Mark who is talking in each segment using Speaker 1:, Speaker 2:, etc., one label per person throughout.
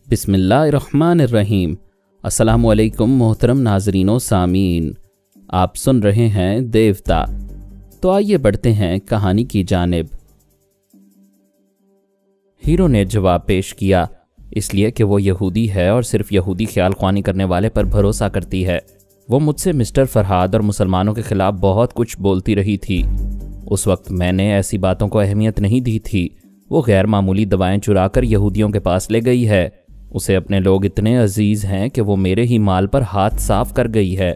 Speaker 1: بسم اللہ الرحمن الرحیم۔ السلام علیکم محترم ناظرین و سامعین، آپ سن رہے ہیں دیوتا۔ تو آئیے بڑھتے ہیں کہانی کی جانب۔ ہیرو نے جواب پیش کیا، اس لیے کہ وہ یہودی ہے اور صرف یہودی خیال خوانی کرنے والے پر بھروسہ کرتی ہے۔ وہ مجھ سے مسٹر فرہاد اور مسلمانوں کے خلاف بہت کچھ بولتی رہی تھی۔ اس وقت میں نے ایسی باتوں کو اہمیت نہیں دی تھی۔ وہ غیر معمولی دوائیں چرا کر یہودیوں کے پاس لے گئی ہے۔ اسے اپنے لوگ اتنے عزیز ہیں کہ وہ میرے ہی مال پر ہاتھ صاف کر گئی ہے۔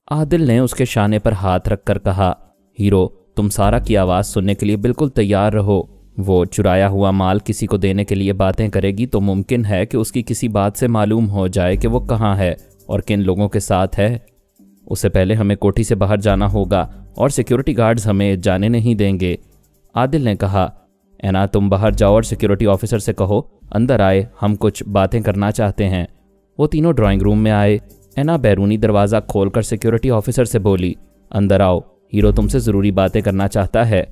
Speaker 1: عادل نے اس کے شانے پر ہاتھ رکھ کر کہا، ہیرو، تم سارا کی آواز سننے کے لیے بالکل تیار رہو۔ وہ چرایا ہوا مال کسی کو دینے کے لیے باتیں کرے گی تو ممکن ہے کہ اس کی کسی بات سے معلوم ہو جائے کہ وہ کہاں ہے اور کن لوگوں کے ساتھ ہے۔ اس سے پہلے ہمیں کوٹھی سے باہر جانا ہوگا اور سیکیورٹی گارڈز ہمیں جانے نہیں دیں گے۔ عادل نے کہا، اینا تم باہر جاؤ اور سیکیورٹی آفیسر سے کہو اندر آئے، ہم کچھ باتیں کرنا چاہتے ہیں۔ وہ تینوں ڈرائنگ روم میں آئے۔ اینا بیرونی دروازہ کھول کر سیکیورٹی آفیسر سے بولی، اندر آؤ، ہیرو تم سے ضروری باتیں کرنا چاہتا ہے۔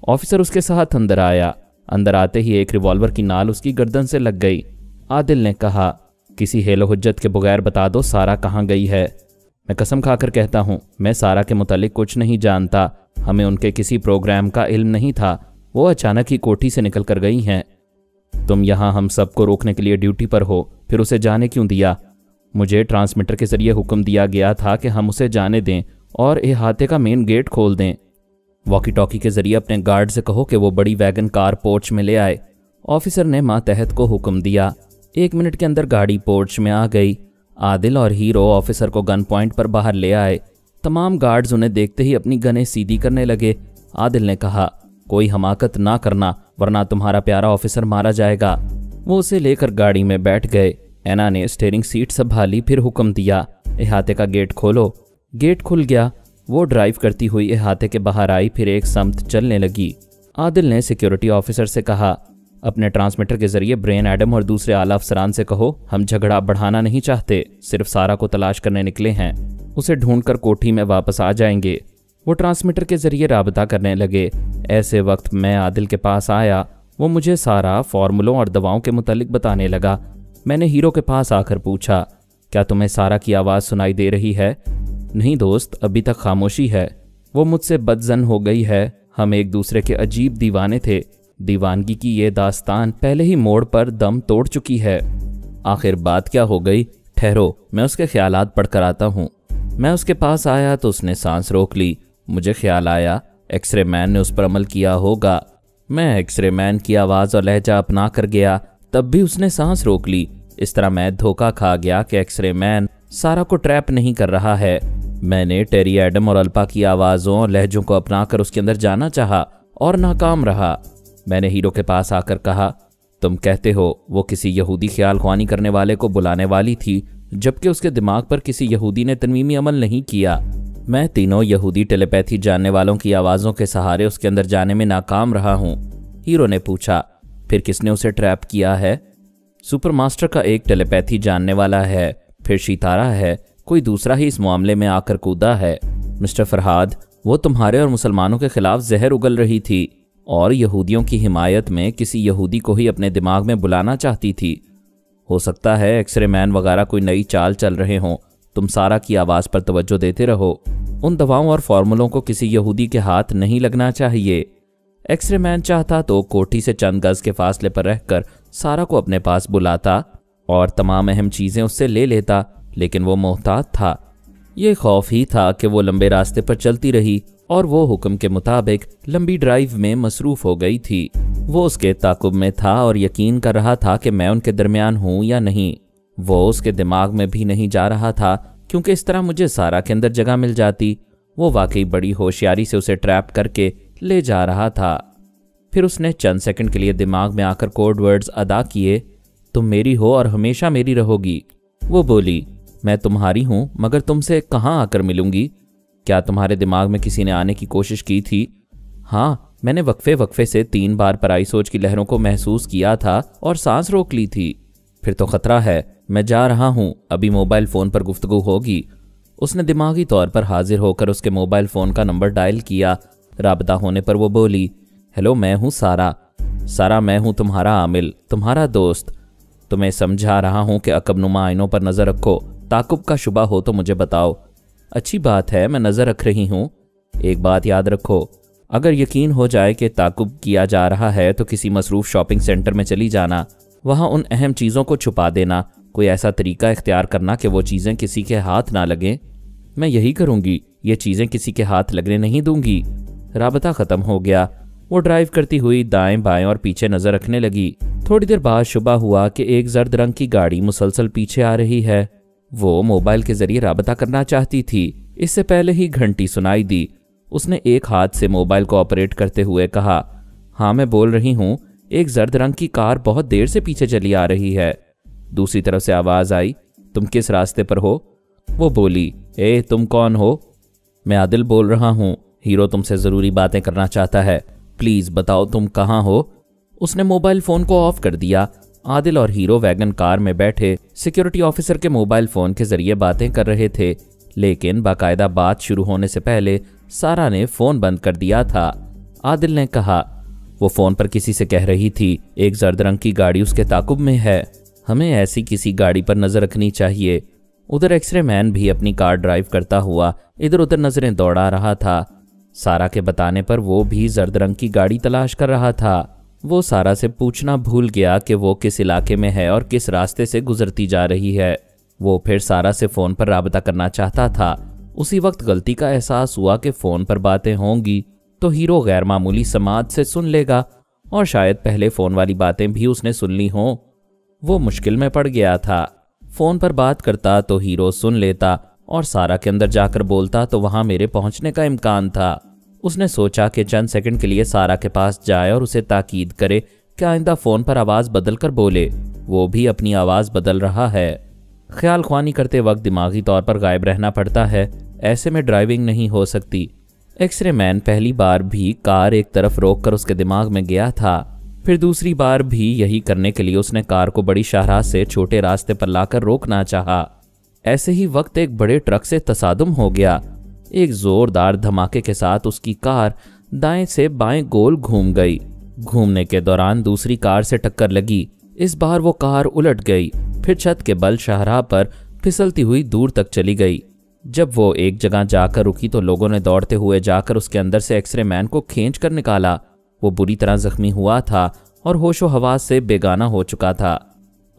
Speaker 1: آفیسر اس کے ساتھ اندر آیا۔ اندر آتے ہی ایک ریوالور کی نال اس کی گردن سے لگ گئی۔ عادل نے کہا، کسی حیل و حجت کے بغیر بتا دو سارا کہاں گئی ہے۔ میں قسم کھا کر کہتا ہوں، میں سارا کے متعلق کچھ نہیں جانتا۔ ہمیں ان کے کسی پروگرام کا علم نہیں تھا۔ وہ اچانک ہی کوٹھی سے نکل کر گئی ہیں۔ تم یہاں ہم سب کو روکنے کے لیے ڈیوٹی پر ہو، پھر اسے جانے کیوں دیا؟ مجھے ٹرانسمیٹر کے ذریعے حکم دیا گیا تھا کہ ہم اسے جانے دیں اور احاطے کا مین گیٹ کھول دیں۔ واکی ٹاکی کے ذریعے اپنے گارڈ سے کہو کہ وہ بڑی ویگن کار پورچ میں لے آئے۔ آفیسر نے ماتحت کو حکم دیا۔ 1 منٹ کے اندر گاڑی پورچ میں آ گئی۔ عادل اور ہیرو آفیسر کو گن پوائنٹ پر باہر لے آئے۔ تمام گارڈز انہیں دیکھتے ہی اپنی گنیں سیدھی کرنے لگے۔ عادل نے کہا، کوئی حماقت نہ کرنا ورنہ تمہارا پیارا آفیسر مارا جائے گا۔ وہ اسے لے کر گاڑی میں بیٹھ گئے۔ اینا نے اسٹیئرنگ سیٹ سنبھالی، پھر حکم دیا، احاطے کا گیٹ کھولو۔ گیٹ کھل گیا۔ وہ ڈرائیو کرتی ہوئی احاطے کے باہر آئی، پھر ایک سمت چلنے لگی۔ عادل نے سیکیورٹی آفیسر سے کہا، اپنے ٹرانسمیٹر کے ذریعے برین ایڈم اور دوسرے اعلیٰ افسران سے کہو ہم جھگڑا بڑھانا نہیں چاہتے، صرف سارا کو تلاش کرنے نکلے ہیں۔ اسے ڈھونڈ کر کوٹھی میں واپس آ جائیں گے۔ وہ ٹرانسمیٹر کے ذریعے رابطہ کرنے لگے۔ ایسے وقت میں عادل کے پاس آیا۔ وہ مجھے سارا فارمولوں اور دواؤں کے متعلق بتانے لگا۔ میں نے ہیرو کے پاس آ کر پوچھا، کیا تمہیں سارا کی آواز سنائی دے رہی ہے؟ نہیں دوست، ابھی تک خاموشی ہے۔ وہ مجھ سے بدظن ہو گئی ہے۔ ہم ایک دوسرے کے عجیب دیوانے تھے۔ دیوانگی کی یہ داستان پہلے ہی موڑ پر دم توڑ چکی ہے۔ آخر بات کیا ہو گئی؟ ٹھہرو، میں اس کے خیالات پڑھ کر آتا ہوں۔ میں اس کے پاس آیا تو اس نے سانس روک لی۔ مجھے خیال آیا ایکس رے مین نے اس پر عمل کیا ہوگا۔ میں ایکس رے مین کی آواز اور لہجہ اپنا کر گیا، تب بھی اس نے سانس روک لی۔ اس طرح میں دھوکہ کھا گیا کہ ایکس رے مین سارا کو ٹریپ نہیں کر رہا ہے۔ میں نے ٹیری ایڈم اور الپا کی آوازوں اور لہجوں کو اپنا کر اس کے اندر جانا چاہا اور ناکام رہا۔ میں نے ہیرو کے پاس آ کر کہا، تم کہتے ہو وہ کسی یہودی خیال خوانی کرنے والے کو بلانے والی تھی، جبکہ اس کے دماغ پر کسی یہودی نے تنویمی عمل نہیں کیا۔ میں تینوں یہودی ٹیلی پیتھی جاننے والوں کی آوازوں کے سہارے اس کے اندر جانے میں ناکام رہا ہوں۔ ہیرو نے پوچھا، پھر کس نے اسے ٹریپ کیا ہے؟ سپر ماسٹر کا ایک ٹیلی پیتھی جاننے والا ہے، پھر شیتارا ہے، کوئی دوسرا ہی اس معاملے میں آ کر کودا ہے۔ مسٹر فرہاد، وہ تمہارے اور مسلمانوں کے خلاف زہر اگل رہی تھی اور یہودیوں کی حمایت میں کسی یہودی کو ہی اپنے دماغ میں بلانا چاہتی تھی۔ ہو سکتا ہے ایکس رے مین وغیرہ کوئی نئی چال چل رہے ہوں۔ تم سارا کی آواز پر توجہ دیتے رہو۔ ان دواؤں اور فارمولوں کو کسی یہودی کے ہاتھ نہیں لگنا چاہیے۔ ایکس رے مین چاہتا تو کوٹھی سے چند گز کے فاصلے پر رہ کر سارا کو اپنے پاس بلاتا اور تمام اہم چیزیں اس سے لے لیتا، لیکن وہ محتاط تھا۔ یہ خوف ہی تھا کہ وہ لمبے راستے پر چلتی رہی اور وہ حکم کے مطابق لمبی ڈرائیو میں مصروف ہو گئی تھی۔ وہ اس کے تعاقب میں تھا اور یقین کر رہا تھا کہ میں ان کے درمیان ہوں یا نہیں۔ وہ اس کے دماغ میں بھی نہیں جا رہا تھا، کیونکہ اس طرح مجھے سارا کے اندر جگہ مل جاتی۔ وہ واقعی بڑی ہوشیاری سے اسے ٹریپ کر کے لے جا رہا تھا۔ پھر اس نے چند سیکنڈ کے لیے دماغ میں آ کر کوڈ ورڈز ادا کیے، تم میری ہو اور ہمیشہ میری رہو گی۔ وہ بولی، میں تمہاری ہوں مگر تم سے کہاں آ کر ملوں گی؟ کیا تمہارے دماغ میں کسی نے آنے کی کوشش کی تھی؟ ہاں، میں نے وقفے سے 3 بار پرائی سوچ کی لہروں کو محسوس کیا تھا اور سانس روک لی تھی۔ پھر تو خطرہ ہے، میں جا رہا ہوں، ابھی موبائل فون پر گفتگو ہوگی۔ اس نے دماغی طور پر حاضر ہو کر اس کے موبائل فون کا نمبر ڈائل کیا۔ رابطہ ہونے پر وہ بولی، ہیلو، میں ہوں سارا۔ سارا، میں ہوں تمہارا عامل، تمہارا دوست۔ तुम्हें समझा रहा हूं कि अकबनुमा आइनों पर नजर रखो, ताकुब का शुबा हो तो मुझे बताओ। अच्छी बात है, मैं नजर रख रही हूं। एक बात याद रखो, अगर यकीन हो जाए कि ताकुब किया जा रहा है तो किसी मसरूफ शॉपिंग सेंटर में चली जाना, वहां उन अहम चीज़ों को छुपा देना, कोई ऐसा तरीका इख्तियार करना कि वो चीज़ें किसी के हाथ ना लगें। मैं यही करूंगी, ये चीज़ें किसी के हाथ लगने नहीं दूंगी। राबता ख़त्म हो गया। वो ड्राइव करती हुई दाएं बाएं और पीछे नज़र रखने लगी। थोड़ी देर बाद शुबा हुआ कि एक जर्द रंग की गाड़ी मुसलसल पीछे आ रही है। वो मोबाइल के जरिए राबता करना चाहती थी। इससे पहले ही घंटी सुनाई दी। उसने एक हाथ से मोबाइल को ऑपरेट करते हुए कहा, हाँ मैं बोल रही हूँ, एक जर्द रंग की कार बहुत देर से पीछे चली आ रही है। दूसरी तरफ से आवाज़ आई, तुम किस रास्ते पर हो? वो बोली, तुम कौन हो? मैं आदिल बोल रहा हूँ, हीरो तुमसे ज़रूरी बातें करना चाहता है, प्लीज़ बताओ तुम कहाँ हो? उसने मोबाइल फ़ोन को ऑफ कर दिया। आदिल और हीरो वैगन कार में बैठे सिक्योरिटी ऑफिसर के मोबाइल फ़ोन के ज़रिए बातें कर रहे थे, लेकिन बाकायदा बात शुरू होने से पहले सारा ने फ़ोन बंद कर दिया था। आदिल ने कहा, वो फ़ोन पर किसी से कह रही थी, एक जर्द रंग की गाड़ी उसके ताकुब में है, हमें ऐसी किसी गाड़ी पर नज़र रखनी चाहिए। उधर एक्सरे मैन भी अपनी कार ड्राइव करता हुआ इधर उधर नज़रें दौड़ा रहा था। सारा के बताने पर वो भी जर्द रंग की गाड़ी तलाश कर रहा था। वो सारा से पूछना भूल गया कि वो किस इलाके में है और किस रास्ते से गुजरती जा रही है। वो फिर सारा से फ़ोन पर राबता करना चाहता था। उसी वक्त गलती का एहसास हुआ कि फ़ोन पर बातें होंगी तो हीरो गैर मामूली समाअत से सुन लेगा, और शायद पहले फ़ोन वाली बातें भी उसने सुन ली हों। वो मुश्किल में पड़ गया था। फ़ोन पर बात करता तो हीरो सुन लेता, और सारा के अंदर जाकर बोलता तो वहां मेरे पहुंचने का इम्कान था। उसने सोचा कि चंद सेकंड के लिए सारा के पास जाए और उसे ताकीद करे कि आइंदा फ़ोन पर आवाज़ बदल कर बोले। वो भी अपनी आवाज़ बदल रहा है। ख्याल ख्वानी करते वक्त दिमागी तौर पर गायब रहना पड़ता है, ऐसे में ड्राइविंग नहीं हो सकती। एक्सरे मैन पहली बार भी कार एक तरफ रोक कर उसके दिमाग में गया था। फिर दूसरी बार भी यही करने के लिए उसने कार को बड़ी शाहराह से छोटे रास्ते पर लाकर रोकना चाहा। ऐसे ही वक्त एक बड़े ट्रक से तसादुम हो गया। एक जोरदार धमाके के साथ उसकी कार दाएं से बाएं गोल घूम गई। घूमने के दौरान दूसरी कार से टक्कर लगी। इस बार वो कार उलट गई, फिर छत के बल शाहराह पर फिसलती हुई दूर तक चली गई। जब वो एक जगह जाकर रुकी तो लोगों ने दौड़ते हुए जाकर उसके अंदर से एक्सरे मैन को खींच कर निकाला। वो बुरी तरह जख्मी हुआ था और होशो हवास से बेगाना हो चुका था।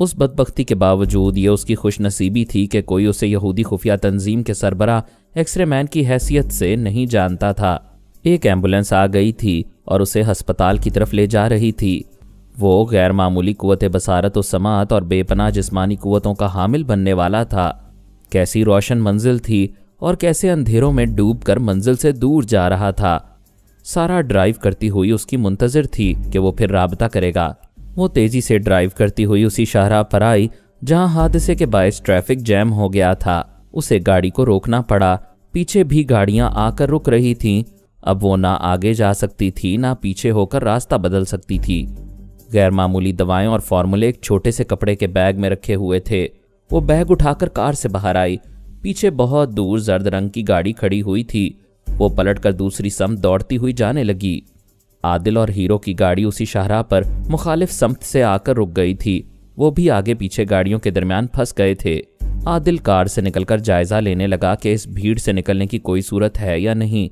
Speaker 1: उस बदबख्ती के बावजूद ये उसकी खुशनसीबी थी कि कोई उसे यहूदी खुफिया तंजीम के सरबराह एक्सरे मैन की हैसियत से नहीं जानता था। एक एम्बुलेंस आ गई थी और उसे हस्पताल की तरफ ले जा रही थी। वो गैर मामूली कुव्वत बसारत व समाअत और बेपनाह जिस्मानी कुव्वतों का हामिल बनने वाला था। कैसी रोशन मंजिल थी और कैसे अंधेरों में डूबकर मंजिल से दूर जा रहा था। सारा ड्राइव करती हुई उसकी मुंतज़िर थी कि वो फिर राबता करेगा। वो तेज़ी से ड्राइव करती हुई उसी शाहराह पर आई जहां हादसे के बायस ट्रैफिक जैम हो गया था। उसे गाड़ी को रोकना पड़ा। पीछे भी गाड़ियां आकर रुक रही थीं। अब वो ना आगे जा सकती थी ना पीछे होकर रास्ता बदल सकती थी। गैर मामूली दवाएं और फार्मूले एक छोटे से कपड़े के बैग में रखे हुए थे। वो बैग उठाकर कार से बाहर आई। पीछे बहुत दूर जर्द रंग की गाड़ी खड़ी हुई थी। वो पलटकर दूसरी समत दौड़ती हुई जाने लगी। आदिल और हीरो की गाड़ी उसी शाहराह पर मुखालिफ समत से आकर रुक गई थी। वो भी आगे पीछे गाड़ियों के दरमियान फंस गए थे। आदिल कार से निकलकर जायजा लेने लगा कि इस भीड़ से निकलने की कोई सूरत है या नहीं।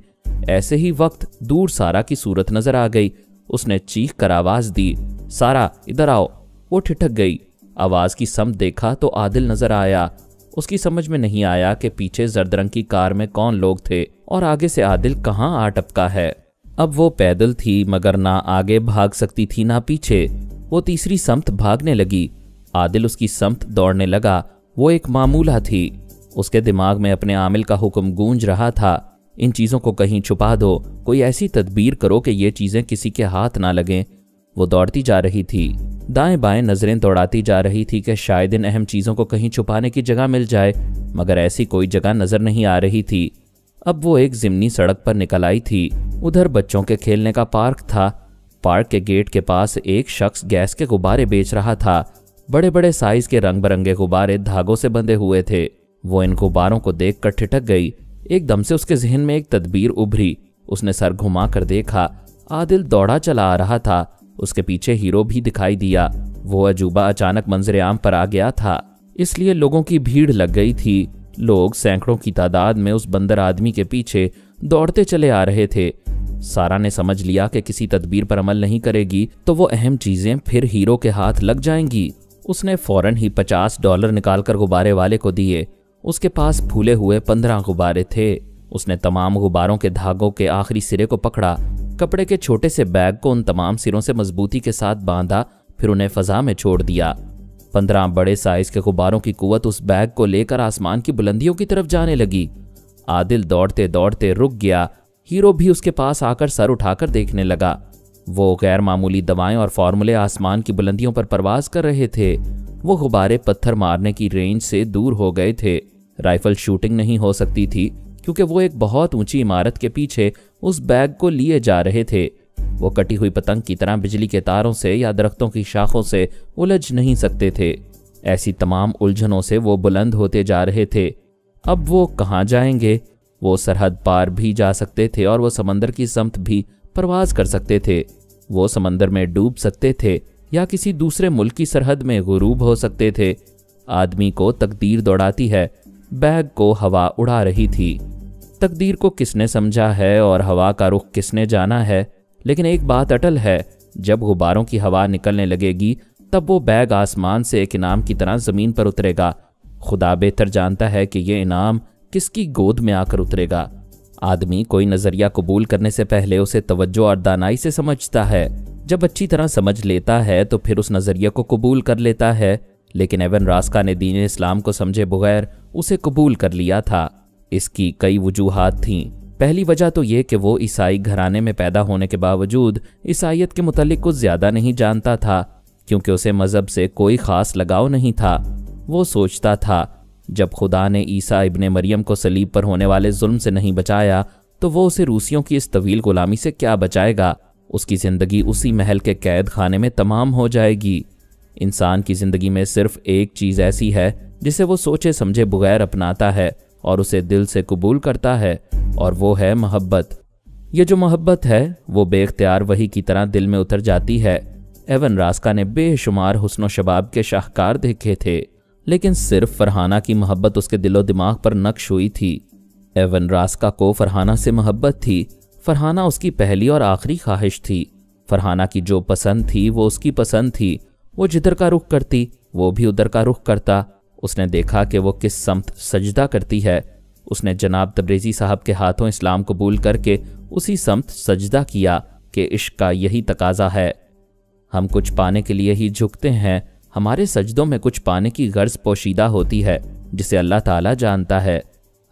Speaker 1: ऐसे ही वक्त दूर सारा की सूरत नजर आ गई। उसने चीख कर आवाज दी, सारा इधर आओ। वो ठिठक गई। आवाज की समत देखा तो आदिल नजर आया। उसकी समझ में नहीं आया कि पीछे जर्द रंग की कार में कौन लोग थे और आगे से आदिल कहाँ आ टपका है। अब वो पैदल थी मगर ना आगे भाग सकती थी ना पीछे। वो तीसरी समत भागने लगी। आदिल उसकी समत दौड़ने लगा। वो एक मामूला थी। उसके दिमाग में अपने आमिल का हुक्म गूंज रहा था, इन चीज़ों को कहीं छुपा दो, कोई ऐसी तदबीर करो कि ये चीज़ें किसी के हाथ ना लगें। वो दौड़ती जा रही थी, दाएं बाएं नजरें दौड़ाती जा रही थी कि शायद इन अहम चीज़ों को कहीं छुपाने की जगह मिल जाए, मगर ऐसी कोई जगह नजर नहीं आ रही थी। अब वो एक ज़िमनी सड़क पर निकल आई थी। उधर बच्चों के खेलने का पार्क था। पार्क के गेट के पास एक शख्स गैस के गुब्बारे बेच रहा था। बड़े बड़े साइज के रंग बिरंगे गुब्बारे धागों से बंधे हुए थे। वो इन गुब्बारों को देखकर ठिठक गई। एकदम से उसके जहन में एक तदबीर उभरी। उसने सर घुमा कर देखा। आदिल दौड़ा चला आ रहा था। उसके पीछे हीरो भी दिखाई दिया। وہ عجوبہ اچانک منظر عام پر آ گیا تھا، اس لیے لوگوں کی بھیڑ لگ گئی تھی۔ لوگ سینکڑوں کی تعداد میں اس بندر آدمی کے پیچھے دوڑتے چلے آ رہے تھے۔ سارا نے سمجھ لیا کہ کسی تدبیر پر عمل نہیں کرے گی تو وہ اہم چیزیں پھر ہیرو کے ہاتھ لگ جائیں گی۔ اس نے فوراً ہی $50 نکال کر غبارے والے کو دیے۔ اس کے پاس پھولے ہوئے 15 غبارے تھے۔ اس نے تمام غباروں کے دھاگوں کے آخری سرے کو پکڑا، کپڑے کے چھوٹے سے بیگ کو ان تمام سروں سے مضبوطی کے ساتھ باندھا، پھر انہیں فضا میں چھوڑ دیا۔ 15 بڑے سائز کے غباروں کی قوت اس بیگ کو لے کر آسمان کی بلندیوں کی طرف جانے لگی۔ عادل دوڑتے دوڑتے رک گیا۔ ہیرو بھی اس کے پاس آ کر سر اٹھا کر دیکھنے لگا۔ وہ غیر معمولی دوائیں اور فارمولے آسمان کی بلندیوں پر پرواز کر رہے تھے۔ وہ غبارے پتھر مارنے کی رینج سے دور ہو گئے تھے۔ رائفل شوٹنگ نہیں ہو سکتی تھی کیونکہ وہ ایک بہت اونچی عمارت کے پیچھے اس بیگ کو لیے جا رہے تھے۔ وہ کٹی ہوئی پتنگ کی طرح بجلی کے تاروں سے یا درختوں کی شاخوں سے الجھ نہیں سکتے تھے۔ ایسی تمام الجھنوں سے وہ بلند ہوتے جا رہے تھے۔ اب وہ کہاں جائیں گے؟ وہ سرحد پار بھی جا سکتے تھے اور وہ سمندر کی سمت بھی پرواز کر سکتے تھے۔ وہ سمندر میں ڈوب سکتے تھے یا کسی دوسرے ملک کی سرحد میں غروب ہو سکتے تھے۔ آدمی کو تقدیر دوڑاتی ہے، بیگ کو ہوا اڑا رہی تھی۔ تقدیر کو کس نے سمجھا ہے اور ہوا کا رخ کس نے جانا ہے، لیکن ایک بات اٹل ہے، جب غباروں کی ہوا نکلنے لگے گی تب وہ بیگ آسمان سے ایک انعام کی طرح زمین پر اترے گا۔ خدا بہتر جانتا ہے کہ یہ انعام کس کی گود میں آ کر اترے گا۔ آدمی کوئی نظریہ قبول کرنے سے پہلے اسے توجہ اور دانائی سے سمجھتا ہے۔ جب اچھی طرح سمجھ لیتا ہے تو پھر اس نظریہ کو قبول کر لیتا ہے، لیکن ایون راسکا نے دین اسلام کو سمجھے بغیر اسے قبول کر لیا تھا۔ اس کی کئی وجوہات تھیں۔ پہلی وجہ تو یہ کہ وہ عیسائی گھرانے میں پیدا ہونے کے باوجود عیسائیت کے متعلق کچھ زیادہ نہیں جانتا تھا، کیونکہ اسے مذہب سے کوئی خاص لگاؤ نہیں تھا۔ وہ سوچتا تھا جب خدا نے عیسیٰ ابن مریم کو صلیب پر ہونے والے ظلم سے نہیں بچایا تو وہ اسے روسیوں کی اس طویل غلامی سے کیا بچائے گا؟ اس کی زندگی اسی محل کے قید خانے میں تمام ہو جائے گی۔ انسان کی زندگی میں صرف ایک چیز ایسی ہے جسے وہ سوچے سمجھے بغیر اپناتا ہے اور اسے دل سے قبول کرتا ہے، اور وہ ہے محبت۔ یہ جو محبت ہے وہ بے اختیار وحی کی طرح دل میں اتر جاتی ہے۔ ایون راسکا نے بے شمار حسن و شباب کے شاہکار دیکھے تھے، لیکن صرف فرحانہ کی محبت اس کے دل و دماغ پر نقش ہوئی تھی۔ ایون راسکا کو فرحانہ سے محبت تھی۔ فرحانہ اس کی پہلی اور آخری خواہش تھی۔ فرحانہ کی جو پسند تھی وہ اس کی پسند تھی۔ وہ جدھر کا رخ کرتی وہ بھی ادھر کا رخ کرتا۔ اس نے دیکھا کہ وہ کس سمت سجدہ کرتی ہے۔ اس نے جناب تبریزی صاحب کے ہاتھوں اسلام قبول کر کے اسی سمت سجدہ کیا کہ عشق کا یہی تقاضا ہے۔ ہم کچھ پانے کے لیے ہی جھکتے ہیں۔ ہمارے سجدوں میں کچھ پانے کی غرض پوشیدہ ہوتی ہے جسے اللہ تعالیٰ جانتا ہے۔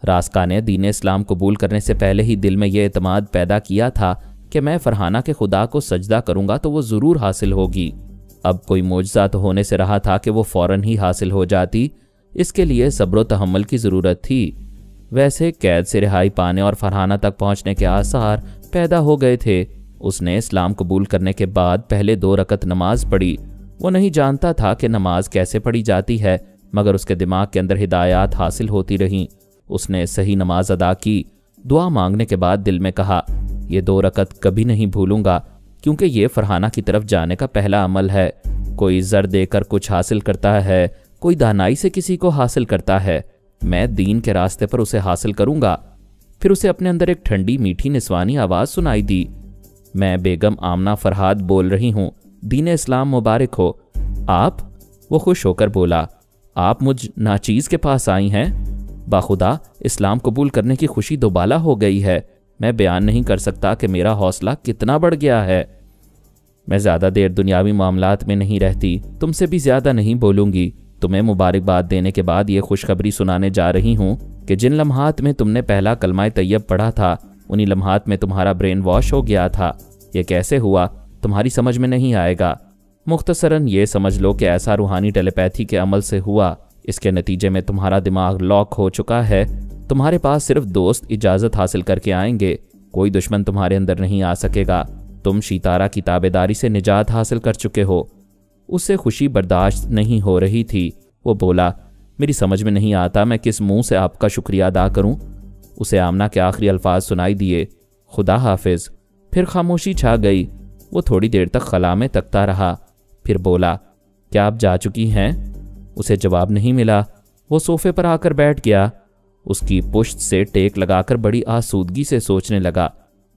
Speaker 1: راسکا نے دین اسلام قبول کرنے سے پہلے ہی دل میں یہ اعتماد پیدا کیا تھا کہ میں فرحانہ کے خدا کو سجدہ کروں گا تو وہ ضرور حاصل ہوگی۔ اب کوئی معجزہ تو ہونے سے رہا تھا کہ وہ فوراً ہی حاصل ہو جاتی۔ اس کے لیے صبر و تحمل کی ضرورت تھی۔ ویسے قید سے رہائی پانے اور فرحانہ تک پہنچنے کے آثار پیدا ہو گئے تھے۔ اس نے اسلام قبول کرنے کے بعد پہلے 2 رکعت نماز پڑھی۔ وہ نہیں جانتا تھا کہ نماز کیسے پڑھی جاتی ہے، مگر اس کے دماغ کے اندر ہدایات حاصل ہوتی رہیں۔ اس نے صحیح نماز ادا کی۔ دعا مانگنے کے بعد دل میں کہا، یہ 2 رکعت کبھی نہیں بھولوں گا، کیونکہ یہ فرحانہ کی طرف جانے کا پہلا عمل ہے۔ کوئی زر دے کر کچھ حاصل کرتا ہے، کوئی دانائی سے کسی کو حاصل کرتا ہے۔ میں دین کے راستے پر اسے حاصل کروں گا۔ پھر اسے اپنے اندر ایک ٹھنڈی میٹھی نسوانی آواز سنائی دی۔ میں بیگم آمنہ فرہاد بول رہی ہوں، دین اسلام مبارک ہو۔ آپ؟ وہ خوش ہو کر بولا، آپ مجھ ناچیز کے پاس آئی ہیں؟ باخدا اسلام قبول کرنے کی خوشی دوبالا ہو گئی ہے۔ میں بیان نہیں کر سکتا کہ میرا حوصلہ کتنا بڑھ گیا ہے۔ میں زیادہ دیر دنیاوی معاملات میں نہیں رہتی، تم سے بھی زیادہ نہیں بولوں گی۔ تمہیں مبارکباد دینے کے بعد یہ خوشخبری سنانے جا رہی ہوں کہ جن لمحات میں تم نے پہلا کلمہ طیب پڑھا تھا انہی لمحات میں تمہارا برین واش ہو گیا تھا۔ یہ کیسے ہوا تمہاری سمجھ میں نہیں آئے گا۔ مختصراً یہ سمجھ لو کہ ایسا روحانی ٹیلیپیتھی کے عمل سے ہوا۔ اس کے نتیجے میں تمہارا دماغ لاک ہو چکا ہے۔ تمہارے پاس صرف دوست اجازت حاصل کر کے آئیں گے، کوئی دشمن تمہارے اندر نہیں آ سکے گا۔ تم شیتارا کی تابعداری سے نجات حاصل کر چکے ہو۔ اس سے خوشی برداشت نہیں ہو رہی تھی۔ وہ بولا، میری سمجھ میں نہیں آتا میں کس منہ سے آپ کا شکریہ ادا کروں۔ اسے آمنہ کے آخری الفاظ سنائی دیے، خدا حافظ۔ پھر خاموشی چھا گئی۔ وہ تھوڑی دیر تک خلا میں تکتا رہا، پھر بولا، क्या आप जा चुकी हैं? उसे जवाब नहीं मिला। वो सोफे पर आकर बैठ गया। उसकी पुश्त से टेक लगाकर बड़ी आसूदगी से सोचने लगा।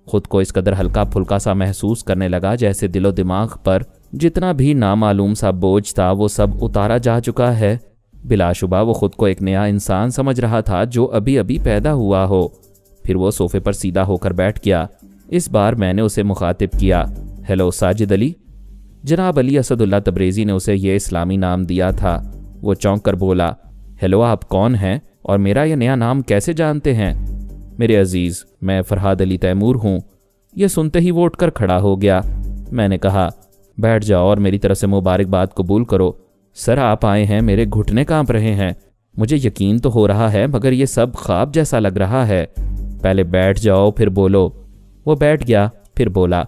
Speaker 1: खुद को इस कदर हल्का फुल्का सा महसूस करने लगा जैसे दिलो दिमाग पर जितना भी नामालूम सा बोझ था वो सब उतारा जा चुका है। बिलाशुबा वो खुद को एक नया इंसान समझ रहा था जो अभी अभी पैदा हुआ हो। फिर वो सोफे पर सीधा होकर बैठ गया। इस बार मैंने उसे मुखातिब किया, हेलो साजिद अली। जनाब अली असदुल्ला तब्रेज़ी ने उसे ये इस्लामी नाम दिया था। वो चौंक कर बोला, हेलो, आप कौन हैं और मेरा ये नया नाम कैसे जानते हैं? मेरे अजीज़, मैं फरहाद अली तैमूर हूँ। ये सुनते ही वो उठकर खड़ा हो गया। मैंने कहा, बैठ जाओ और मेरी तरफ से मुबारकबाद कबूल करो। सर, आप आए हैं, मेरे घुटने कांप रहे हैं। मुझे यकीन तो हो रहा है मगर ये सब ख्वाब जैसा लग रहा है। पहले बैठ जाओ फिर बोलो। वो बैठ गया, फिर बोला,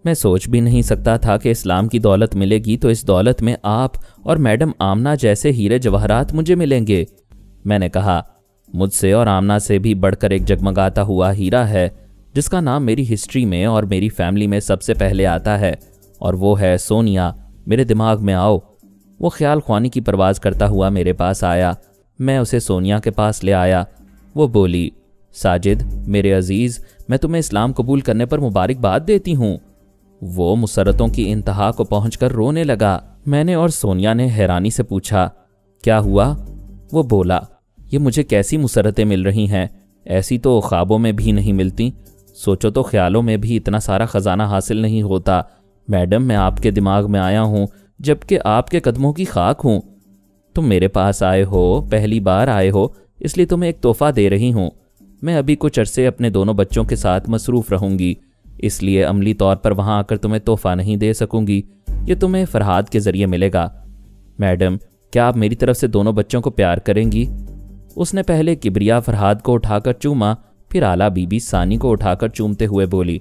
Speaker 1: मैं सोच भी नहीं सकता था कि इस्लाम की दौलत मिलेगी तो इस दौलत में आप और मैडम आमना जैसे हीरे जवाहरात मुझे मिलेंगे। मैंने कहा, मुझसे और आमना से भी बढ़कर एक जगमगाता हुआ हीरा है जिसका नाम मेरी हिस्ट्री में और मेरी फैमिली में सबसे पहले आता है, और वो है सोनिया। मेरे दिमाग में आओ। वो ख्याल ख्वानी की परवाज़ करता हुआ मेरे पास आया। मैं उसे सोनिया के पास ले आया। वो बोली, साजिद मेरे अजीज़, मैं तुम्हें इस्लाम कबूल करने पर मुबारकबाद देती हूँ। वो मुसरतों की इंतहा को पहुंचकर रोने लगा। मैंने और सोनिया ने हैरानी से पूछा, क्या हुआ? वो बोला, ये मुझे कैसी मुसरतें मिल रही हैं, ऐसी तो ख्वाबों में भी नहीं मिलती। सोचो तो ख्यालों में भी इतना सारा ख़जाना हासिल नहीं होता। मैडम, मैं आपके दिमाग में आया हूँ जबकि आपके कदमों की खाक हूँ। तुम मेरे पास आए हो, पहली बार आए हो, इसलिए तुम्हें एक तोहफ़ा दे रही हूँ। मैं अभी कुछ अरसे अपने दोनों बच्चों के साथ मसरूफ़ रहूँगी, इसलिए अमली तौर पर वहाँ आकर तुम्हें तोहफ़ा नहीं दे सकूँगी। ये तुम्हें फरहाद के ज़रिए मिलेगा। मैडम, क्या आप मेरी तरफ से दोनों बच्चों को प्यार करेंगी? उसने पहले किबरिया फरहाद को उठाकर चूमा, फिर आला बीबी सानी को उठाकर चूमते हुए बोली,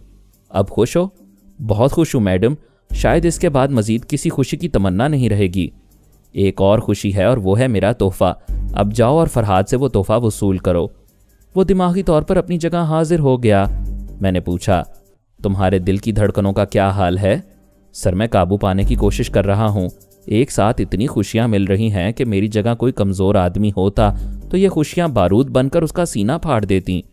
Speaker 1: अब खुश हो? बहुत खुश हूँ मैडम, शायद इसके बाद मज़ीद किसी खुशी की तमन्ना नहीं रहेगी। एक और खुशी है और वो है मेरा तोहफ़ा। अब जाओ और फरहाद से वो तोहफ़ा वसूल करो। वो दिमागी तौर पर अपनी जगह हाजिर हो गया। मैंने पूछा, तुम्हारे दिल की धड़कनों का क्या हाल है? सर, मैं काबू पाने की कोशिश कर रहा हूँ। एक साथ इतनी खुशियाँ मिल रही हैं कि मेरी जगह कोई कमज़ोर आदमी होता तो ये खुशियाँ बारूद बनकर उसका सीना फाड़ देती।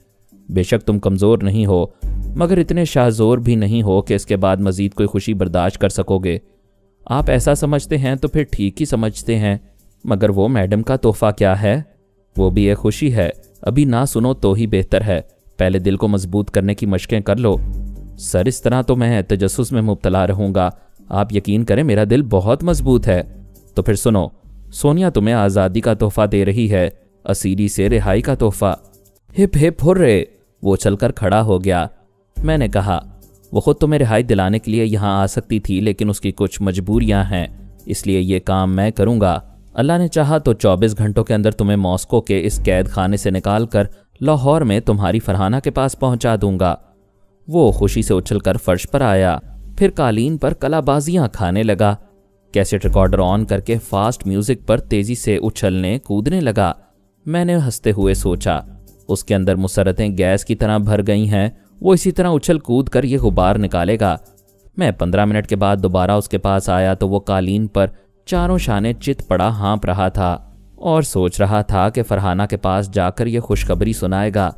Speaker 1: बेशक तुम कमज़ोर नहीं हो, मगर इतने शाहज़ोर भी नहीं हो कि इसके बाद मज़ीद कोई खुशी बर्दाश्त कर सकोगे। आप ऐसा समझते हैं तो फिर ठीक ही समझते हैं, मगर वो मैडम का तोहफ़ा क्या है? वो भी एक खुशी है। अभी ना सुनो तो ही बेहतर है। पहले दिल को मजबूत करने की मशकें कर लो। सर, इस तरह तो मैं तजस्सुस में मुब्तला रहूँगा। आप यकीन करें, मेरा दिल बहुत मजबूत है। तो फिर सुनो, सोनिया तुम्हें आज़ादी का तोहफ़ा दे रही है, असीरी से रिहाई का तोहफ़ा। Hip hip hurray. वो चलकर खड़ा हो गया। मैंने कहा, वो खुद तुम्हें रिहाई दिलाने के लिए यहाँ आ सकती थी, लेकिन उसकी कुछ मजबूरियाँ हैं, इसलिए ये काम मैं करूँगा। अल्लाह ने चाहा तो 24 घंटों के अंदर तुम्हें मॉस्को के इस कैद खाने से निकाल कर लाहौर में तुम्हारी फरहाना के पास पहुँचा दूँगा। वो खुशी से उछलकर फर्श पर आया, फिर कालीन पर कलाबाजियाँ खाने लगा। कैसेट रिकॉर्डर ऑन करके फास्ट म्यूजिक पर तेज़ी से उछलने कूदने लगा। मैंने हंसते हुए सोचा, उसके अंदर मुसरतें गैस की तरह भर गई हैं, वो इसी तरह उछल कूद कर ये गुबार निकालेगा। मैं 15 मिनट के बाद दोबारा उसके पास आया तो वो कालीन पर चारों शाने चित पड़ा हाँप रहा था और सोच रहा था कि फरहाना के पास जाकर ये खुशखबरी सुनाएगा।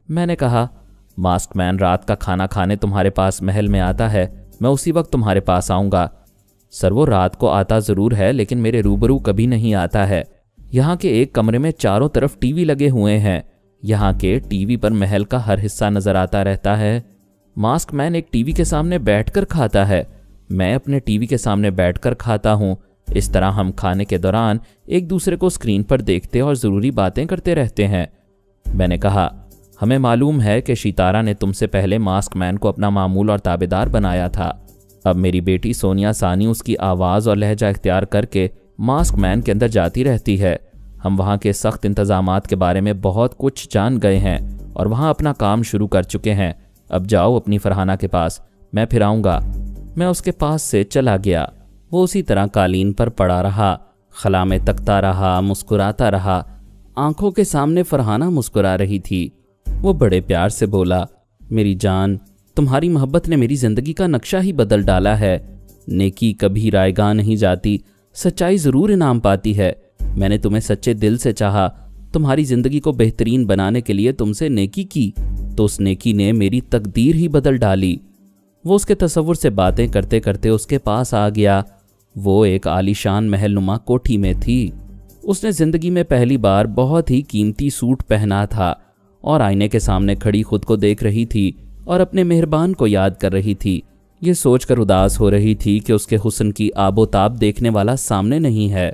Speaker 1: मैंने कहा, मास्क मैन रात का खाना खाने तुम्हारे पास महल में आता है, मैं उसी वक्त तुम्हारे पास आऊँगा। सर, वो रात को आता ज़रूर है लेकिन मेरे रूबरू कभी नहीं आता है। यहाँ के एक कमरे में चारों तरफ टीवी लगे हुए हैं। यहाँ के टीवी पर महल का हर हिस्सा नजर आता रहता है। मास्क मैन एक टीवी के सामने बैठकर खाता है, मैं अपने टीवी के सामने बैठकर खाता हूँ। इस तरह हम खाने के दौरान एक दूसरे को स्क्रीन पर देखते और ज़रूरी बातें करते रहते हैं। मैंने कहा, हमें मालूम है कि शितारा ने तुमसे पहले मास्क मैन को अपना मामूल और ताबेदार बनाया था। अब मेरी बेटी सोनिया सानी उसकी आवाज़ और लहजा इख्तियार करके मास्क मैन के अंदर जाती रहती है। हम वहाँ के सख्त इंतज़ामात के बारे में बहुत कुछ जान गए हैं और वहाँ अपना काम शुरू कर चुके हैं। अब जाओ अपनी फरहाना के पास, मैं फिर आऊँगा। मैं उसके पास से चला गया। वो उसी तरह कालीन पर पड़ा रहा, खला में तकता रहा, मुस्कुराता रहा। आंखों के सामने फरहाना मुस्कुरा रही थी। वो बड़े प्यार से बोला, मेरी जान, तुम्हारी मोहब्बत ने मेरी ज़िंदगी का नक्शा ही बदल डाला है। नेकी कभी रायगां नहीं जाती, सच्चाई ज़रूर इनाम पाती है। मैंने तुम्हें सच्चे दिल से चाहा, तुम्हारी ज़िंदगी को बेहतरीन बनाने के लिए तुमसे नेकी की, तो उस नेकी ने मेरी तकदीर ही बदल डाली। वो उसके तसव्वुर से बातें करते करते उसके पास आ गया। वो एक आलीशान महलनुमा कोठी में थी। उसने ज़िंदगी में पहली बार बहुत ही कीमती सूट पहना था और आईने के सामने खड़ी खुद को देख रही थी और अपने मेहरबान को याद कर रही थी। ये सोचकर उदास हो रही थी कि उसके हुस्न की आबोताब देखने वाला सामने नहीं है।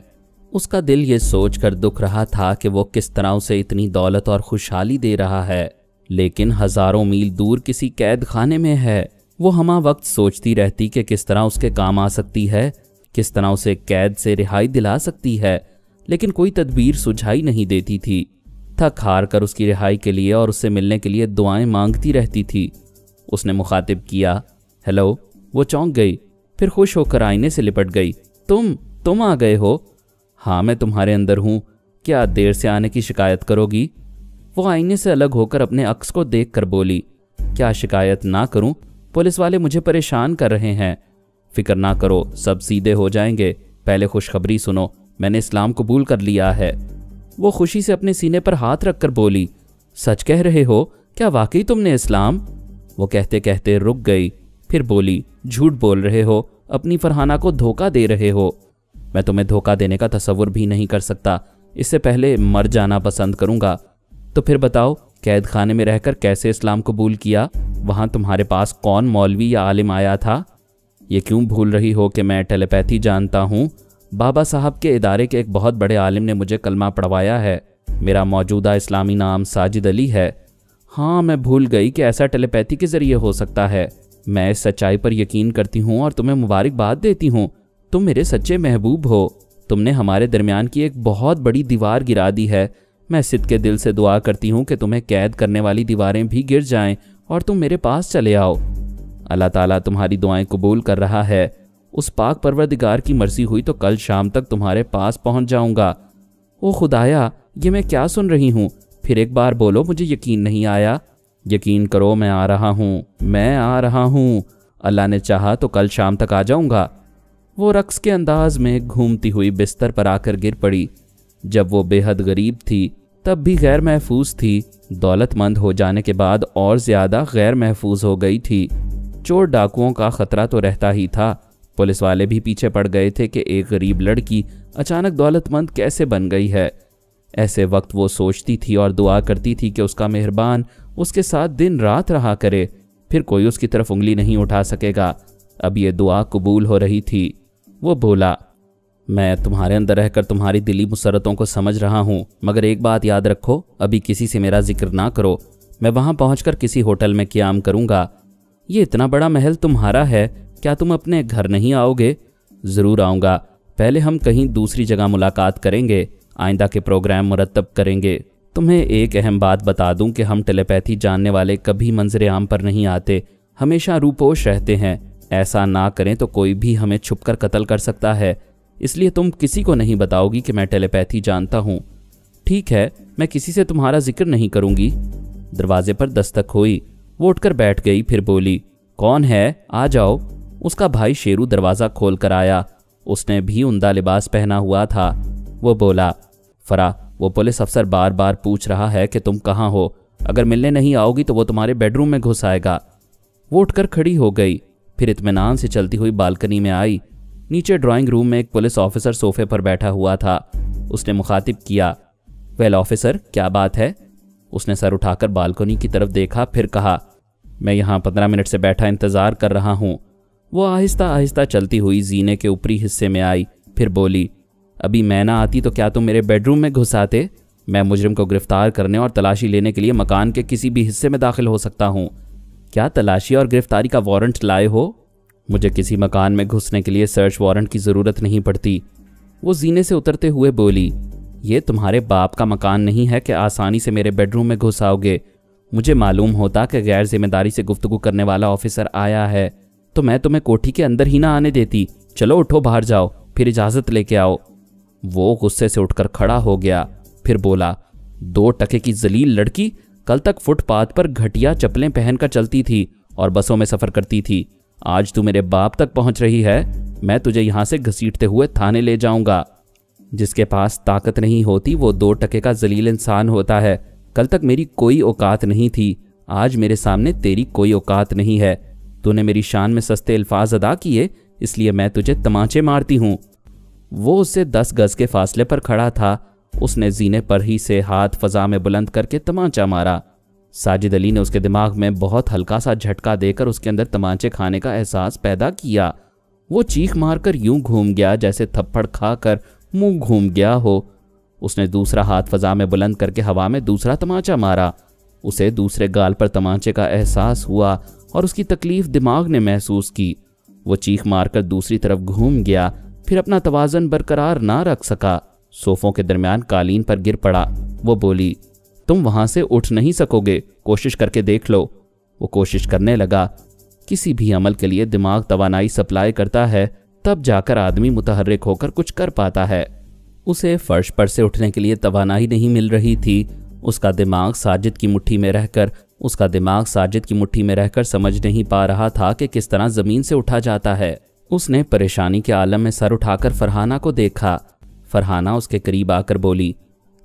Speaker 1: उसका दिल ये सोचकर दुख रहा था कि वो किस तरह उसे इतनी दौलत और खुशहाली दे रहा है, लेकिन हज़ारों मील दूर किसी कैद खाने में है। वो हमा वक्त सोचती रहती कि किस तरह उसके काम आ सकती है, किस तरह उसे कैद से रिहाई दिला सकती है, लेकिन कोई तदबीर सुझाई नहीं देती थी। थक हार कर उसकी रिहाई के लिए और उससे मिलने के लिए दुआएं मांगती रहती थी। उसने मुखातिब किया, हेलो। वो चौंक गई, फिर खुश होकर आईने से लिपट गई। तुम आ गए हो? हाँ, मैं तुम्हारे अंदर हूँ। क्या देर से आने की शिकायत करोगी? वो आईने से अलग होकर अपने अक्स को देख कर बोली, क्या शिकायत ना करूँ? पुलिस वाले मुझे परेशान कर रहे हैं। फिक्र ना करो, सब सीधे हो जाएंगे। पहले खुशखबरी सुनो, मैंने इस्लाम कबूल कर लिया है। वो खुशी से अपने सीने पर हाथ रखकर बोली, सच कह रहे हो? क्या वाकई तुमने इस्लाम? वो कहते कहते रुक गई, फिर बोली, झूठ बोल रहे हो, अपनी फरहाना को धोखा दे रहे हो। मैं तुम्हें धोखा देने का तसव्वुर भी नहीं कर सकता, इससे पहले मर जाना पसंद करूंगा। तो फिर बताओ, कैद खाने में रहकर कैसे इस्लाम कबूल किया? वहाँ तुम्हारे पास कौन मौलवी या आलिम आया था? ये क्यों भूल रही हो कि मैं टेलीपैथी जानता हूँ? बाबा साहब के इदारे के एक बहुत बड़े आलिम ने मुझे कलमा पढ़वाया है। मेरा मौजूदा इस्लामी नाम साजिद अली है। हाँ, मैं भूल गई कि ऐसा टेलीपैथी के ज़रिए हो सकता है। मैं इस सच्चाई पर यकीन करती हूँ और तुम्हें मुबारकबाद देती हूँ। तुम मेरे सच्चे महबूब हो। तुमने हमारे दरमियान की एक बहुत बड़ी दीवार गिरा दी है। मैं सिद्ध के दिल से दुआ करती हूँ कि तुम्हें कैद करने वाली दीवारें भी गिर जाएं और तुम मेरे पास चले आओ। अल्लाह ताला तुम्हारी दुआएं कबूल कर रहा है। उस पाक परवरदिगार की मर्जी हुई तो कल शाम तक तुम्हारे पास पहुँच जाऊँगा। ओ खुदाया, ये मैं क्या सुन रही हूँ? फिर एक बार बोलो, मुझे यकीन नहीं आया। यकीन करो, मैं आ रहा हूँ, मैं आ रहा हूँ। अल्लाह ने चाहा तो कल शाम तक आ जाऊँगा। वो रक्स के अंदाज में घूमती हुई बिस्तर पर आकर गिर पड़ी। जब वो बेहद गरीब थी तब भी गैर महफूज थी, दौलतमंद हो जाने के बाद और ज़्यादा गैर महफूज हो गई थी। चोर डाकुओं का ख़तरा तो रहता ही था, पुलिस वाले भी पीछे पड़ गए थे कि एक गरीब लड़की अचानक दौलतमंद कैसे बन गई है। ऐसे वक्त वो सोचती थी और दुआ करती थी कि उसका मेहरबान उसके साथ दिन रात रहा करे, फिर कोई उसकी तरफ उंगली नहीं उठा सकेगा। अब ये दुआ कबूल हो रही थी। वो बोला, मैं तुम्हारे अंदर रहकर तुम्हारी दिली मुसरतों को समझ रहा हूँ, मगर एक बात याद रखो, अभी किसी से मेरा जिक्र ना करो। मैं वहाँ पहुँचकर किसी होटल में क़याम करूँगा। ये इतना बड़ा महल तुम्हारा है, क्या तुम अपने घर नहीं आओगे? ज़रूर आऊँगा। पहले हम कहीं दूसरी जगह मुलाकात करेंगे, आइंदा के प्रोग्राम मुरतब करेंगे। तुम्हें एक अहम बात बता दूं कि हम टेलीपैथी जानने वाले कभी मंजर आम पर नहीं आते, हमेशा रूपोश रहते हैं। ऐसा ना करें तो कोई भी हमें छुपकर कत्ल कर सकता है, इसलिए तुम किसी को नहीं बताओगी कि मैं टेलीपैथी जानता हूँ। ठीक है, मैं किसी से तुम्हारा जिक्र नहीं करूँगी। दरवाजे पर दस्तक हुई। वो उठकर बैठ गई, फिर बोली, कौन है? आ जाओ। उसका भाई शेरू दरवाज़ा खोल कर आया। उसने भी उम्दा लिबास पहना हुआ था। वो बोला, फरा, वो पुलिस अफसर बार बार पूछ रहा है कि तुम कहाँ हो। अगर मिलने नहीं आओगी तो वो तुम्हारे बेडरूम में घुस आएगा। वो उठकर खड़ी हो गई, फिर इत्मीनान से चलती हुई बालकनी में आई। नीचे ड्राइंग रूम में एक पुलिस ऑफिसर सोफे पर बैठा हुआ था। उसने मुखातिब किया, वेल ऑफिसर, क्या बात है? उसने सर उठाकर बालकनी की तरफ देखा, फिर कहा, मैं यहाँ 15 मिनट से बैठा इंतज़ार कर रहा हूँ। वो आहिस्ता आहिस्ता चलती हुई जीने के ऊपरी हिस्से में आई, फिर बोली, अभी मैं ना आती तो क्या तुम मेरे बेडरूम में घुस आते? मैं मुजरिम को गिरफ्तार करने और तलाशी लेने के लिए मकान के किसी भी हिस्से में दाखिल हो सकता हूँ। क्या तलाशी और गिरफ्तारी का वारंट लाए हो? मुझे किसी मकान में घुसने के लिए सर्च वारंट की ज़रूरत नहीं पड़ती। वो जीने से उतरते हुए बोली, ये तुम्हारे बाप का मकान नहीं है कि आसानी से मेरे बेडरूम में घुस आओगे। मुझे मालूम होता कि गैर जिम्मेदारी से गुफ्तगू करने वाला ऑफिसर आया है तो मैं तुम्हें कोठी के अंदर ही ना आने देती। चलो उठो, बाहर जाओ, फिर इजाज़त लेके आओ। वो गुस्से से उठकर खड़ा हो गया, फिर बोला, 2 टके की जलील लड़की, कल तक फुटपाथ पर घटिया चप्पलें पहनकर चलती थी और बसों में सफ़र करती थी। आज तू मेरे बाप तक पहुंच रही है, मैं तुझे यहाँ से घसीटते हुए थाने ले जाऊंगा। जिसके पास ताकत नहीं होती वो 2 टके का जलील इंसान होता है। कल तक मेरी कोई औकात नहीं थी, आज मेरे सामने तेरी कोई औकात नहीं है। तूने मेरी शान में सस्ते अल्फाज अदा किए, इसलिए मैं तुझे तमाचे मारती हूँ। वो उससे 10 गज के फासले पर खड़ा था। उसने जीने पर ही से हाथ फजा में बुलंद करके तमाचा मारा। साजिद अली ने उसके दिमाग में बहुत हल्का सा झटका देकर उसके अंदर तमाचे खाने का एहसास पैदा किया। वो चीख मारकर यूं घूम गया जैसे थप्पड़ खाकर मुंह घूम गया हो। उसने दूसरा हाथ फजा में बुलंद करके हवा में दूसरा तमाचा मारा। उसे दूसरे गाल पर तमाचे का एहसास हुआ और उसकी तकलीफ दिमाग ने महसूस की। वो चीख मारकर दूसरी तरफ घूम गया, फिर अपना तवाज़न बरकरार ना रख सका, सोफों के दरमियान कालीन पर गिर पड़ा। वो बोली, तुम वहां से उठ नहीं सकोगे, कोशिश करके देख लो। वो कोशिश करने लगा। किसी भी अमल के लिए दिमाग तवानाई सप्लाई करता है, तब जाकर आदमी मुतहर्रिक होकर कुछ कर पाता है। उसे फर्श पर से उठने के लिए तवानाई नहीं मिल रही थी। उसका दिमाग साजिद की मुट्ठी में रहकर समझ नहीं पा रहा था कि किस तरह ज़मीन से उठा जाता है। उसने परेशानी के आलम में सर उठाकर फरहाना को देखा। फरहाना उसके करीब आकर बोली,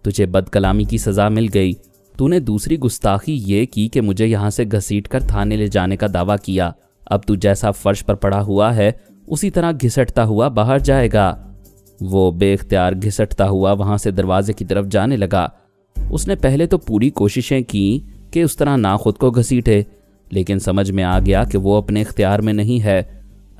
Speaker 1: तुझे बदकलामी की सज़ा मिल गई। तूने दूसरी गुस्ताखी ये की कि मुझे यहाँ से घसीटकर थाने ले जाने का दावा किया। अब तू जैसा फर्श पर पड़ा हुआ है उसी तरह घिसटता हुआ बाहर जाएगा। वो बेख्तियार घिसटता हुआ वहाँ से दरवाजे की तरफ जाने लगा। उसने पहले तो पूरी कोशिशें की कि उस तरह ना खुद को घसीटे, लेकिन समझ में आ गया कि वो अपने इख्तियार में नहीं है।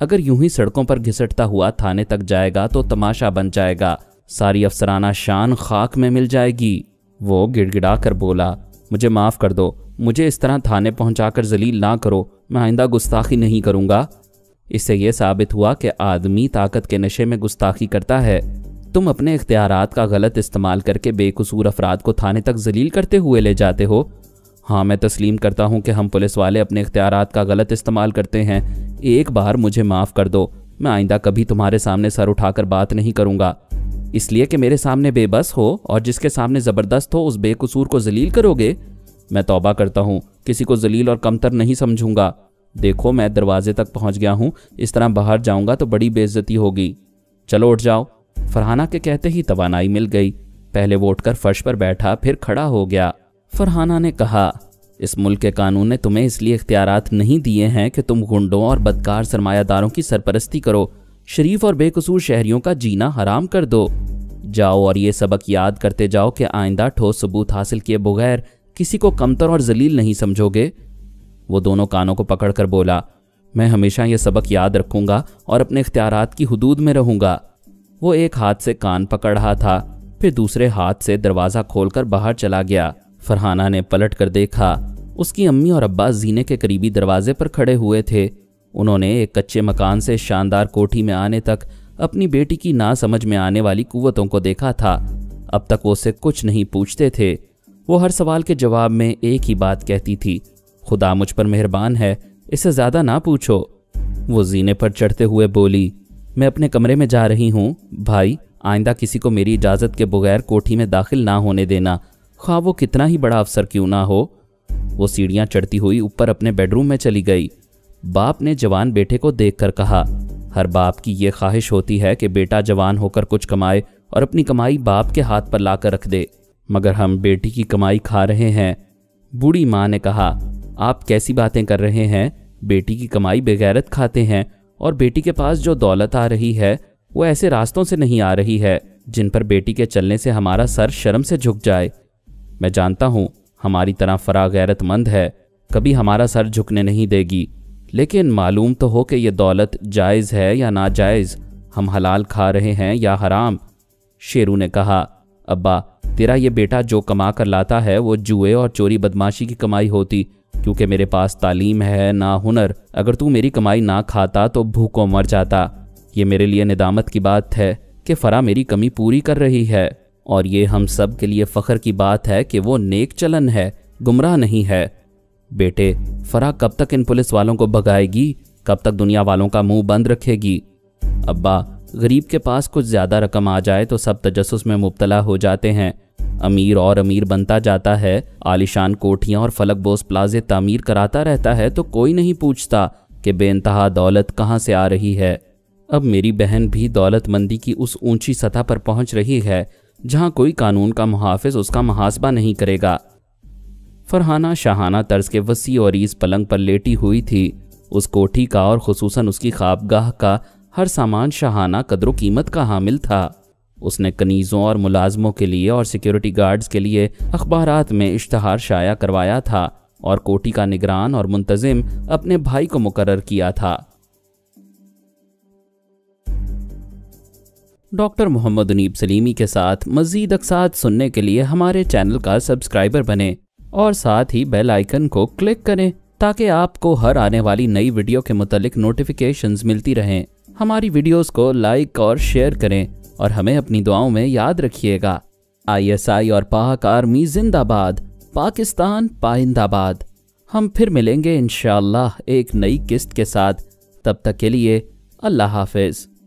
Speaker 1: अगर यूं ही सड़कों पर घिसटता हुआ थाने तक जाएगा तो तमाशा बन जाएगा, सारी अफसराना शान खाक में मिल जाएगी। वो गिड़गिड़ा कर बोला, मुझे माफ़ कर दो, मुझे इस तरह थाने पहुंचाकर जलील ना करो, मैं आइंदा गुस्ताखी नहीं करूंगा। इससे यह साबित हुआ कि आदमी ताकत के नशे में गुस्ताखी करता है। तुम अपने इख्तियारात का गलत इस्तेमाल करके बेकसूर अफराद को थाने तक जलील करते हुए ले जाते हो। हाँ, मैं तस्लीम करता हूँ कि हम पुलिस वाले अपने इख्तियारात का गलत इस्तेमाल करते हैं। एक बार मुझे माफ़ कर दो, मैं आइंदा कभी तुम्हारे सामने सर उठाकर बात नहीं करूँगा। इसलिए कि मेरे सामने बेबस हो और जिसके सामने ज़बरदस्त हो उस बेकसूर को जलील करोगे। मैं तौबा करता हूँ, किसी को जलील और कमतर नहीं समझूंगा। देखो, मैं दरवाजे तक पहुँच गया हूँ, इस तरह बाहर जाऊँगा तो बड़ी बेइज्जती होगी। चलो उठ जाओ। फरहाना के कहते ही तवानाई मिल गई। पहले वो उठकर फर्श पर बैठा, फिर खड़ा हो गया। फरहाना ने कहा, इस मुल्क के कानून ने तुम्हें इसलिए इख्तियारात नहीं दिए हैं कि तुम गुंडों और बदकार सरमायादारों की सरपरस्ती करो। शरीफ और बेकसूर शहरियों का जीना हराम कर दो। जाओ और ये सबक याद करते जाओ कि आइंदा ठोस सबूत हासिल किए बगैर किसी को कमतर और जलील नहीं समझोगे। वो दोनों कानों को पकड़कर बोला, मैं हमेशा ये सबक याद रखूंगा और अपने इख्तियारात की हुदूद में रहूंगा। वो एक हाथ से कान पकड़ रहा था, फिर दूसरे हाथ से दरवाज़ा खोलकर बाहर चला गया। फरहाना ने पलट कर देखा। उसकी अम्मी और अब्बा जीने के करीबी दरवाजे पर खड़े हुए थे। उन्होंने एक कच्चे मकान से शानदार कोठी में आने तक अपनी बेटी की ना समझ में आने वाली कुव्वतों को देखा था। अब तक वो उससे कुछ नहीं पूछते थे। वो हर सवाल के जवाब में एक ही बात कहती थी, खुदा मुझ पर मेहरबान है, इससे ज़्यादा ना पूछो। वो जीने पर चढ़ते हुए बोली, मैं अपने कमरे में जा रही हूँ। भाई, आइंदा किसी को मेरी इजाज़त के बगैर कोठी में दाखिल ना होने देना, ख्वाह वो कितना ही बड़ा अफसर क्यों ना हो। वो सीढ़ियाँ चढ़ती हुई ऊपर अपने बेडरूम में चली गई। बाप ने जवान बेटे को देखकर कहा, हर बाप की ये ख्वाहिश होती है कि बेटा जवान होकर कुछ कमाए और अपनी कमाई बाप के हाथ पर लाकर रख दे, मगर हम बेटी की कमाई खा रहे हैं। बूढ़ी माँ ने कहा, आप कैसी बातें कर रहे हैं, बेटी की कमाई बेगैरत खाते हैं, और बेटी के पास जो दौलत आ रही है वो ऐसे रास्तों से नहीं आ रही है जिन पर बेटी के चलने से हमारा सर शर्म से झुक जाए। मैं जानता हूँ हमारी तरह फरा गैरतमंद है, कभी हमारा सर झुकने नहीं देगी, लेकिन मालूम तो हो कि ये दौलत जायज़ है या नाजायज़, हम हलाल खा रहे हैं या हराम। शेरू ने कहा, अब्बा, तेरा ये बेटा जो कमा कर लाता है वो जुए और चोरी बदमाशी की कमाई होती, क्योंकि मेरे पास तालीम है ना हुनर। अगर तू मेरी कमाई ना खाता तो भूखों मर जाता। ये मेरे लिए निदामत की बात है कि फ़रा मेरी कमी पूरी कर रही है, और ये हम सब के लिए फ़ख्र की बात है कि वो नेक चलन है, गुमराह नहीं है। बेटे, फ़रा कब तक इन पुलिस वालों को भगाएगी, कब तक दुनिया वालों का मुंह बंद रखेगी। अब्बा, गरीब के पास कुछ ज़्यादा रकम आ जाए तो सब तजस्सुस में मुब्तला हो जाते हैं। अमीर और अमीर बनता जाता है, आलिशान कोठियाँ और फलक बोस प्लाजे तामीर कराता रहता है तो कोई नहीं पूछता کہ بے انتہا دولت کہاں سے آ رہی ہے۔ اب میری بہن بھی دولت مندی کی اس اونچی سطح پر پہنچ رہی ہے جہاں کوئی قانون کا محافظ اس کا محاسبہ نہیں کرے گا۔ فرحانہ شاہانہ طرز کے وسیع و عریض پلنگ پر لیٹی ہوئی تھی۔ اس کوٹھی کا اور خصوصاً اس کی خوابگاہ کا ہر سامان شاہانہ قدر و قیمت کا حامل تھا۔ اس نے کنیزوں اور ملازموں کے لیے اور سیکیورٹی گارڈز کے لیے اخبارات میں اشتہار شائع کروایا تھا اور کوٹھی کا نگران اور منتظم اپنے بھائی کو مقرر کیا تھا۔ ڈاکٹر محمد انیب سلیمی کے ساتھ مزید اقساط سننے کے لیے ہمارے چینل کا سبسکرائبر بنیں اور ساتھ ہی بیل آئیکن کو کلک کریں تاکہ آپ کو ہر آنے والی نئی ویڈیو کے متعلق نوٹیفیکیشنز ملتی رہیں۔ ہماری ویڈیوز کو لائک اور شیئر کریں اور ہمیں اپنی دعاؤں میں یاد رکھیے گا۔ ISI اور پاک آرمی زندہ باد، پاکستان پائندہ باد۔ ہم پھر ملیں گے انشاءاللہ ایک نئی قسط کے ساتھ، تب تک کے لیے اللہ حافظ۔